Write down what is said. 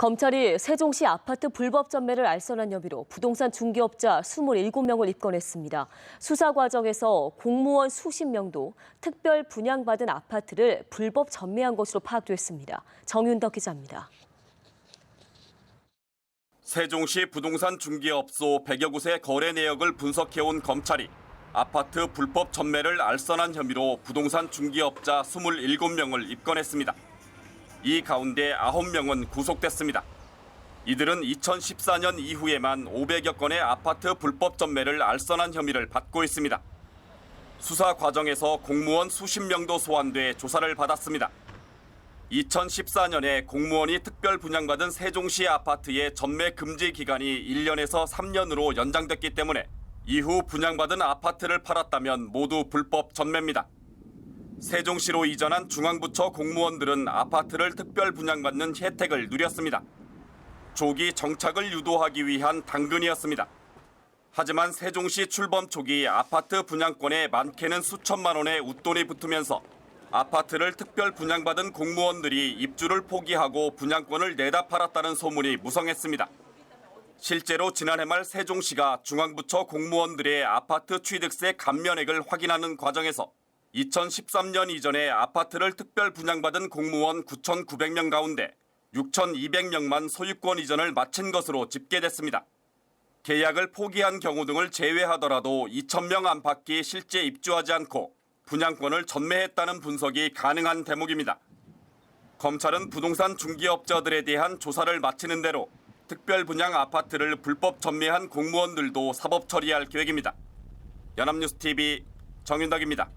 검찰이 세종시 아파트 불법 전매를 알선한 혐의로 부동산 중개업자 27명을 입건했습니다. 수사 과정에서 공무원 수십 명도 특별 분양받은 아파트를 불법 전매한 것으로 파악됐습니다. 정윤덕 기자입니다. 세종시 부동산 중개업소 100여 곳의 거래 내역을 분석해온 검찰이 아파트 불법 전매를 알선한 혐의로 부동산 중개업자 27명을 입건했습니다. 이 가운데 9명은 구속됐습니다. 이들은 2014년 이후에만 500여 건의 아파트 불법 전매를 알선한 혐의를 받고 있습니다. 수사 과정에서 공무원 수십 명도 소환돼 조사를 받았습니다. 2014년에 공무원이 특별 분양받은 세종시 아파트의 전매 금지 기간이 1년에서 3년으로 연장됐기 때문에 이후 분양받은 아파트를 팔았다면 모두 불법 전매입니다. 세종시로 이전한 중앙부처 공무원들은 아파트를 특별 분양받는 혜택을 누렸습니다. 조기 정착을 유도하기 위한 당근이었습니다. 하지만 세종시 출범 초기 아파트 분양권에 많게는 수천만 원의 웃돈이 붙으면서 아파트를 특별 분양받은 공무원들이 입주를 포기하고 분양권을 내다 팔았다는 소문이 무성했습니다. 실제로 지난해 말 세종시가 중앙부처 공무원들의 아파트 취득세 감면액을 확인하는 과정에서 2013년 이전에 아파트를 특별 분양받은 공무원 9,900명 가운데 6,200명만 소유권 이전을 마친 것으로 집계됐습니다. 계약을 포기한 경우 등을 제외하더라도 2,000명 안팎이 실제 입주하지 않고 분양권을 전매했다는 분석이 가능한 대목입니다. 검찰은 부동산 중개업자들에 대한 조사를 마치는 대로 특별 분양 아파트를 불법 전매한 공무원들도 사법 처리할 계획입니다. 연합뉴스TV 정윤덕입니다.